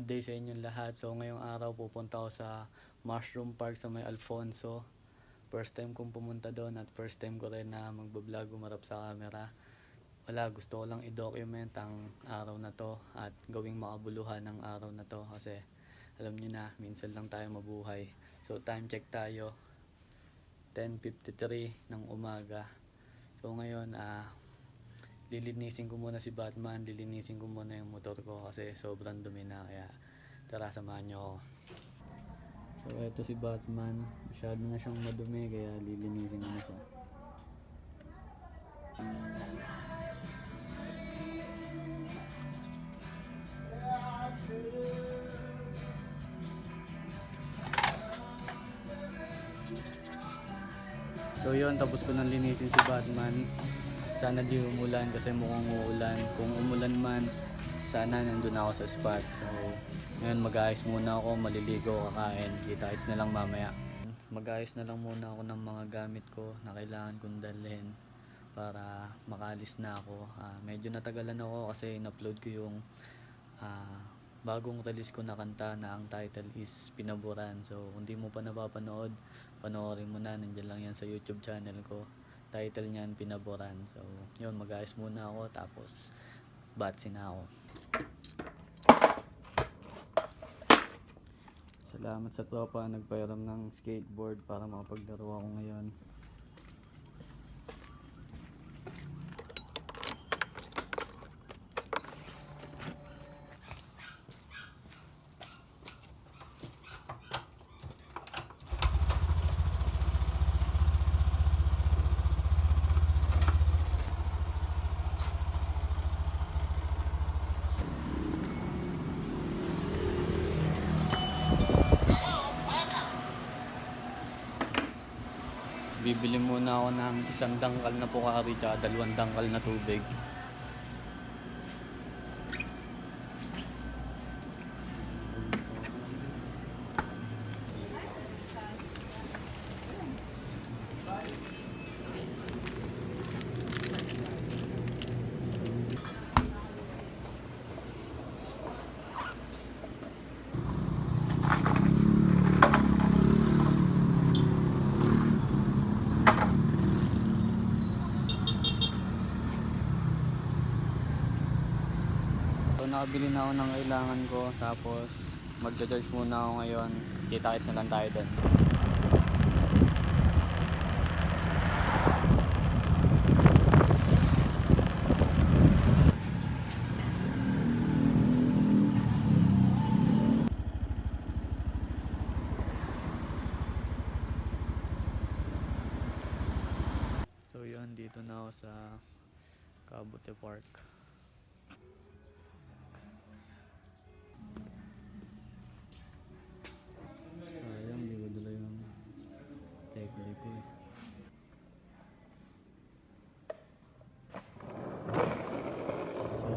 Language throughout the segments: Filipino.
Good day sa inyong lahat. So ngayong araw pupunta ako sa Mushroom Park sa may Alfonso. First time kong pumunta doon at first time ko rin na magbablog umarap sa camera. Gusto ko lang i-document ang araw na to at gawing makabuluhan ang araw na to kasi alam niyo na, minsan lang tayo mabuhay. So time check tayo, 10:53 ng umaga. So ngayon lilinisin ko muna si Batman, lilinisin ko muna yung motor ko kasi sobrang dumi na, kaya tara samahan nyo ako. So eto si Batman, masyado na siyang madumi kaya lilinisin ko na siya. So yun, tapos ko nang linisin si Batman. Sana di umulan kasi mukhang uulan. Kung umulan man, sana nandun ako sa spot. So ngayon mag-ayos muna ako, maliligo, kakain. Kita-kits na lang mamaya. Mag-ayos na lang muna ako ng mga gamit ko na kailangan kong dalhin para makaalis na ako. Medyo natagalan ako kasi in-upload ko yung bagong release ko na kanta na ang title is Pinaburan. So kung di mo pa napapanood, panoorin mo na, nandiyan lang yan sa YouTube channel ko. Title niyan Pinaburan. So yun, mag-ayos muna ako tapos batsi na ako. Salamat sa tropa nagpairam ng skateboard para makapaglaro ako ngayon. Bibili muna ako ng 1 dangkal na Pocari at 2 dangkal na tubig. Nakabili na ako ng kailangan ko, tapos magja-charge muna ako ngayon. Kita-kits na lang tayo doon. So yun, dito na ako sa Cabote Park.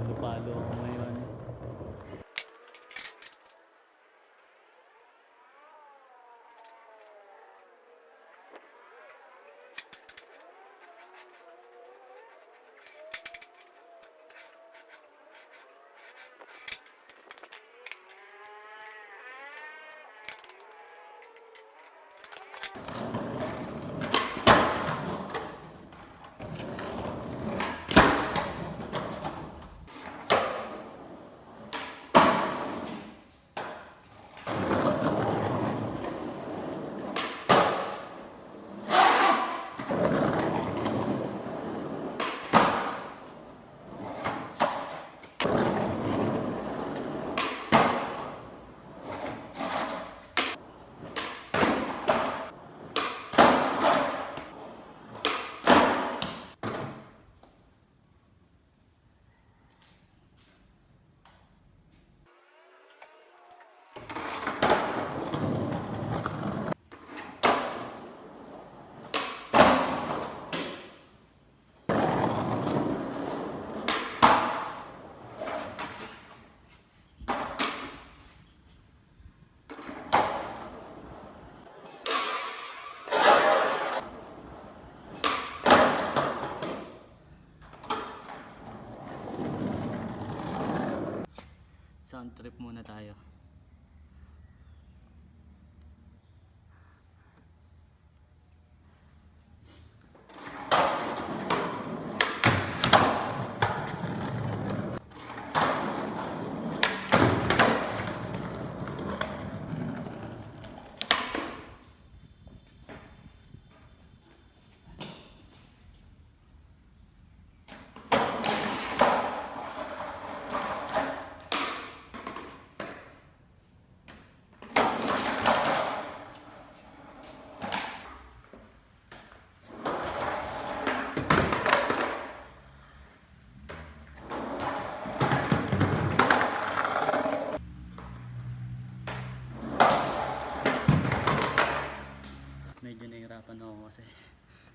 So palo ako ngayon. Sound trip muna tayo.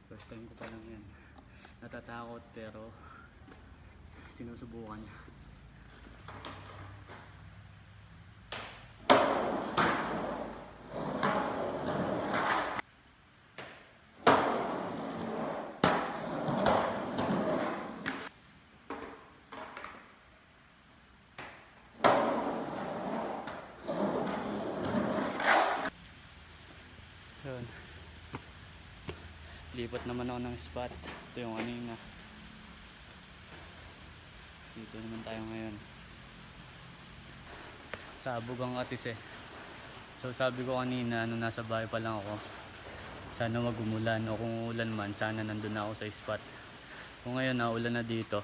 First time ko pa lang yan. Natatakot pero sinusubukan. Yun. Lipat naman ako ng spot. Ito yung kanina. Dito naman tayo ngayon. Sabog ang Katis eh. So sabi ko kanina, nung nasa bahay pa lang ako, sana wag umulan, o kung ulan man, sana nandun na ako sa spot. Kung ngayon naulan na dito,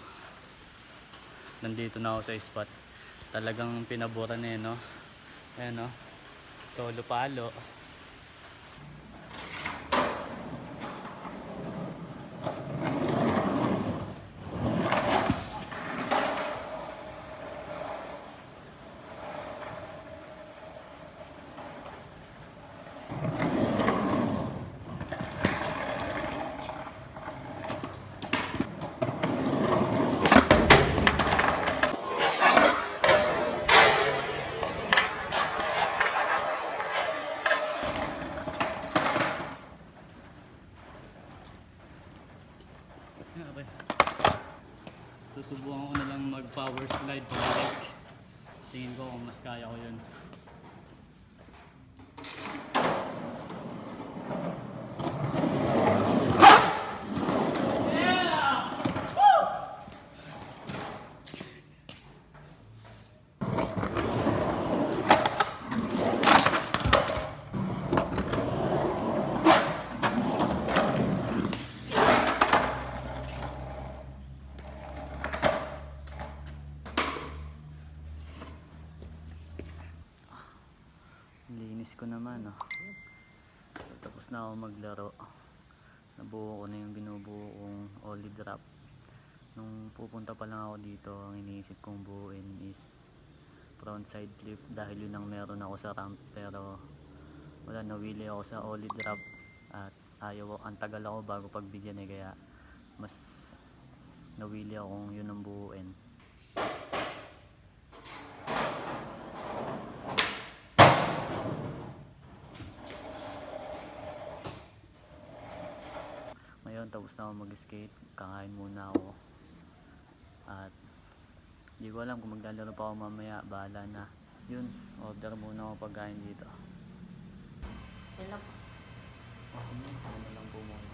nandito na ako sa spot. Talagang pinabura na yun, no? Ayan, no? Solo palo. Okay. Susubukan ko na lang mag power slide pabalik. Tingin ko kung mas kaya ko yun. Linis ko naman, oh. Tapos na ako maglaro. Nabuo ko na yung binubuo kong ollie drop. Nung pupunta pa lang ako dito, ang iniisip kong buuin is frontside flip dahil yun ang meron ako sa ramp, pero wala, nawili ako sa ollie drop at ang tagal ako bago pagbigyan eh, kaya mas nawili ako kung yun ang buuin. Ngayon tapos na ako mag-skate, kakain muna ako at hindi ko alam kung maglalaro pa ako mamaya, bahala na. Yun, order muna ako pagkain dito. Wala pa. Sige, ano lang po muna.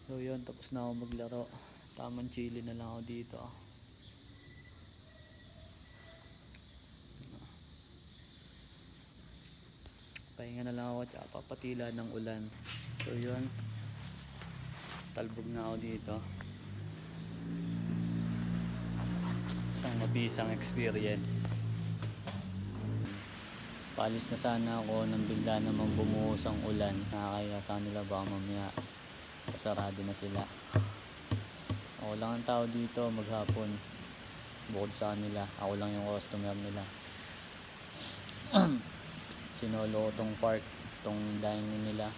So yun, tapos na ako maglaro. Tamang chili na lang ako dito. Pahinga na lang ako at papatila ng ulan. So yun, talbog na ako dito. Isang mabisang experience. Paalis na sana ako nang bigla namang bumuhos ang ulan. Nakakaya sa nila, baka mamaya pasarado na sila. Ako lang ang tao dito maghapon. Bukod sa kanila, ako lang yung customer nila. Sinolo ko tong park, tong dining nila.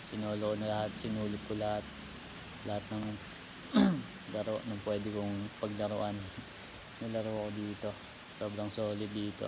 Sinolo ko na lahat, sinulit ko lahat ng laro na pwede kong paglaruan. Nilaro ko dito. Sobrang solid dito.